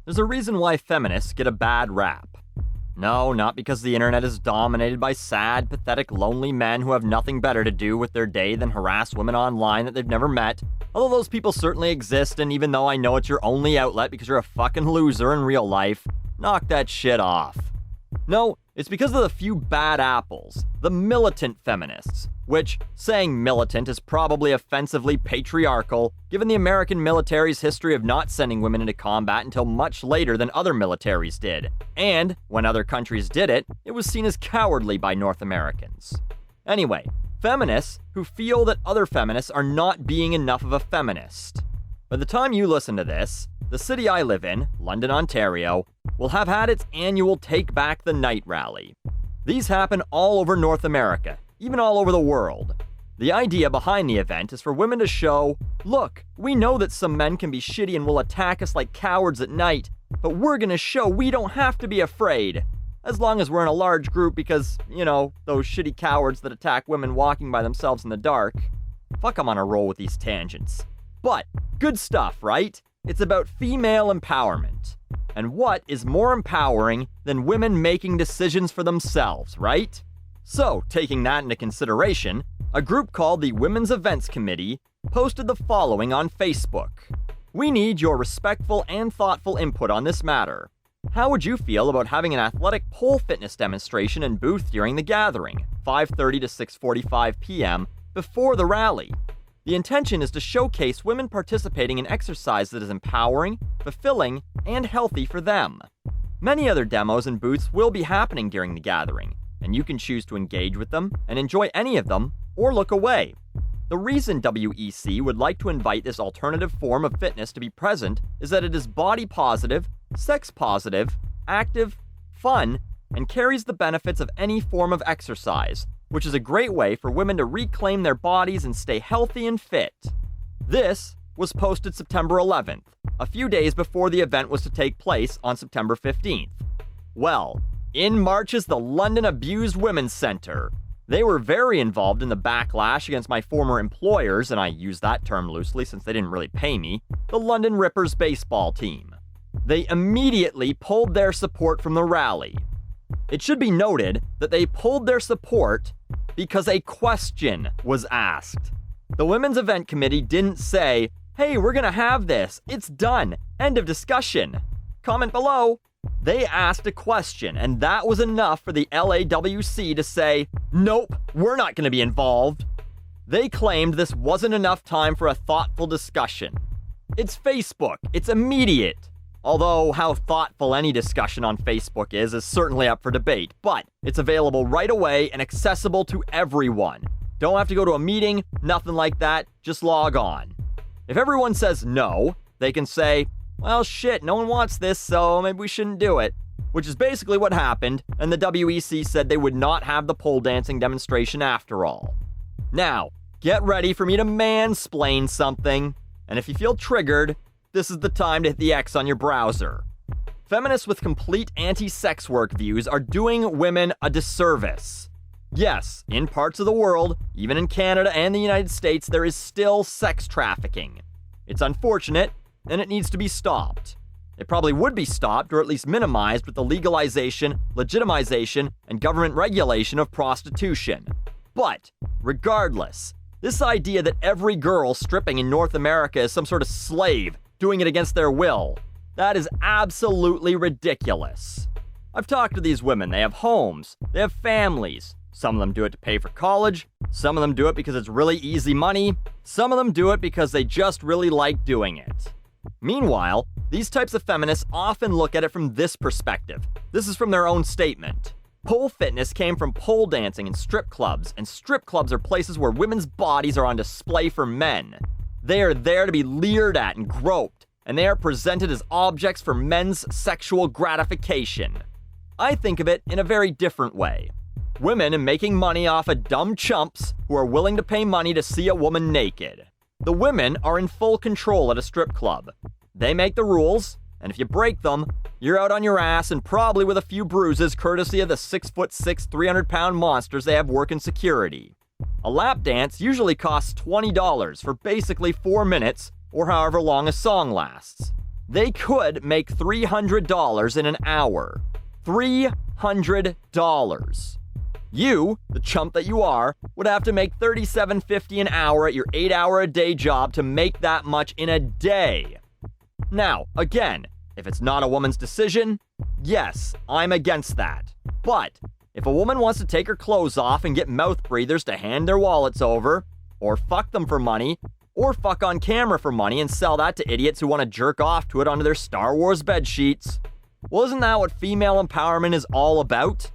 There's a reason why feminists get a bad rap. No, not because the internet is dominated by sad, pathetic, lonely men who have nothing better to do with their day than harass women online that they've never met. Although those people certainly exist, and even though I know it's your only outlet because you're a fucking loser in real life, knock that shit off. No, it's because of the few bad apples, the militant feminists, which, saying militant is probably offensively patriarchal, given the American military's history of not sending women into combat until much later than other militaries did. And, when other countries did it, it was seen as cowardly by North Americans. Anyway, feminists who feel that other feminists are not being enough of a feminist. By the time you listen to this, the city I live in, London, Ontario, will have had its annual Take Back the Night rally. These happen all over North America, even all over the world. The idea behind the event is for women to show, look, we know that some men can be shitty and will attack us like cowards at night, but we're gonna show we don't have to be afraid. As long as we're in a large group because, those shitty cowards that attack women walking by themselves in the dark. Fuck, I'm on a roll with these tangents. But, good stuff, right? It's about female empowerment. And what is more empowering than women making decisions for themselves, right? So, taking that into consideration, a group called the Women's Events Committee posted the following on Facebook. We need your respectful and thoughtful input on this matter. How would you feel about having an athletic pole fitness demonstration and booth during the gathering, 5:30 to 6:45 p.m., before the rally? The intention is to showcase women participating in exercise that is empowering, fulfilling, and healthy for them. Many other demos and booths will be happening during the gathering, and you can choose to engage with them and enjoy any of them, or look away. The reason WEC would like to invite this alternative form of fitness to be present is that it is body positive, sex positive, active, fun, and carries the benefits of any form of exercise, which is a great way for women to reclaim their bodies and stay healthy and fit. This was posted September 11th, a few days before the event was to take place on September 15th. Well, in marches the London Abused Women's Centre. They were very involved in the backlash against my former employers, and I use that term loosely since they didn't really pay me, the London Rippers baseball team. They immediately pulled their support from the rally. It should be noted that they pulled their support because a question was asked. The Women's Event Committee didn't say, hey, we're gonna have this, it's done, end of discussion. Comment below. They asked a question, and that was enough for the LAWC to say, nope, we're not gonna be involved. They claimed this wasn't enough time for a thoughtful discussion. It's Facebook, it's immediate. Although how thoughtful any discussion on Facebook is certainly up for debate, but it's available right away and accessible to everyone. Don't have to go to a meeting, nothing like that, just log on. If everyone says no, they can say, well shit, no one wants this, so maybe we shouldn't do it. Which is basically what happened, and the WEC said they would not have the pole dancing demonstration after all. Now, get ready for me to mansplain something, and if you feel triggered, this is the time to hit the X on your browser. Feminists with complete anti-sex work views are doing women a disservice. Yes, in parts of the world, even in Canada and the United States, there is still sex trafficking. It's unfortunate, and it needs to be stopped. It probably would be stopped, or at least minimized, with the legalization, legitimization, and government regulation of prostitution. But, regardless, this idea that every girl stripping in North America is some sort of slave, doing it against their will, that is absolutely ridiculous. I've talked to these women. They have homes. They have families. Some of them do it to pay for college. Some of them do it because it's really easy money. Some of them do it because they just really like doing it. Meanwhile, these types of feminists often look at it from this perspective. This is from their own statement. Pole fitness came from pole dancing and strip clubs are places where women's bodies are on display for men. They are there to be leered at and groped, and they are presented as objects for men's sexual gratification. I think of it in a very different way. Women are making money off of dumb chumps who are willing to pay money to see a woman naked. The women are in full control at a strip club. They make the rules, and if you break them, you're out on your ass and probably with a few bruises courtesy of the 6'6", 300-pound monsters they have working security. A lap dance usually costs $20 for basically 4 minutes or however long a song lasts. they could make $300 in an hour. $300. You, the chump that you are, would have to make $37.50 an hour at your 8-hour-a-day job to make that much in a day. Now, again, if it's not a woman's decision, yes, I'm against that. But if a woman wants to take her clothes off and get mouth breathers to hand their wallets over, or fuck them for money, or fuck on camera for money and sell that to idiots who want to jerk off to it onto their Star Wars bed sheets, well, isn't that what female empowerment is all about?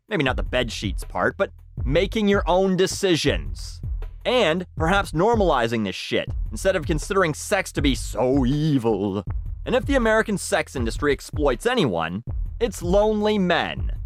Maybe not the bed sheets part, but making your own decisions. And perhaps normalizing this shit, instead of considering sex to be so evil. And if the American sex industry exploits anyone, it's lonely men.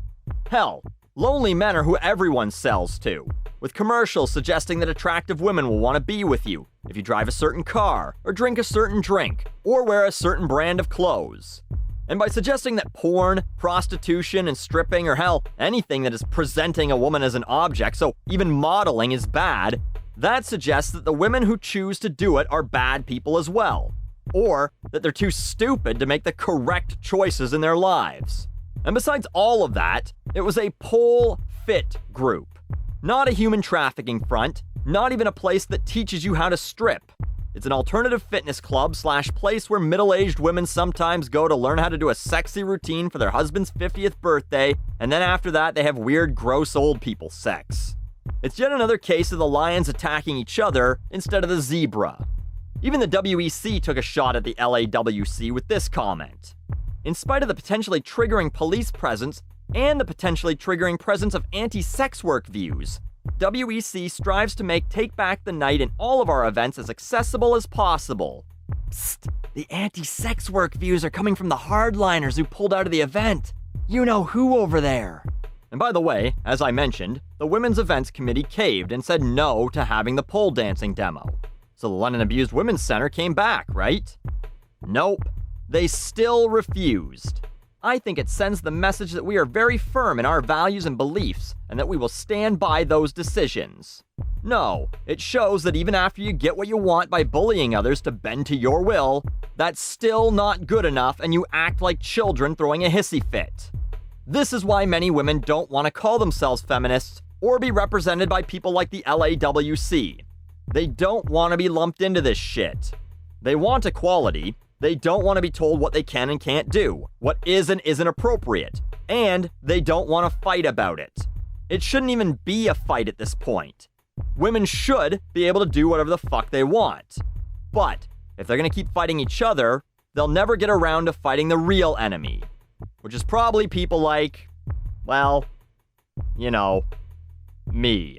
Hell, lonely men are who everyone sells to, with commercials suggesting that attractive women will want to be with you if you drive a certain car, or drink a certain drink, or wear a certain brand of clothes. And by suggesting that porn, prostitution, and stripping, or hell, anything that is presenting a woman as an object, so even modeling is bad, that suggests that the women who choose to do it are bad people as well. Or that they're too stupid to make the correct choices in their lives. And besides all of that, it was a pole fit group. Not a human trafficking front, not even a place that teaches you how to strip. It's an alternative fitness club / place where middle-aged women sometimes go to learn how to do a sexy routine for their husband's 50th birthday, and then after that they have weird, gross old people sex. It's yet another case of the lions attacking each other instead of the zebra. Even the WEC took a shot at the LAWC with this comment. In spite of the potentially triggering police presence and the potentially triggering presence of anti-sex work views, WEC strives to make Take Back the Night in all of our events as accessible as possible. Psst, the anti-sex work views are coming from the hardliners who pulled out of the event. You know who over there. And by the way, as I mentioned, the Women's Events Committee caved and said no to having the pole dancing demo. So the London Abused Women's Center came back, right? Nope. They still refused. I think it sends the message that we are very firm in our values and beliefs, and that we will stand by those decisions. No, it shows that even after you get what you want by bullying others to bend to your will, that's still not good enough and you act like children throwing a hissy fit. This is why many women don't want to call themselves feminists or be represented by people like the LAWC. They don't want to be lumped into this shit. They want equality. They don't want to be told what they can and can't do, what is and isn't appropriate, and they don't want to fight about it. It shouldn't even be a fight at this point. Women should be able to do whatever the fuck they want. But if they're going to keep fighting each other, they'll never get around to fighting the real enemy, which is probably people like, well, you know, me.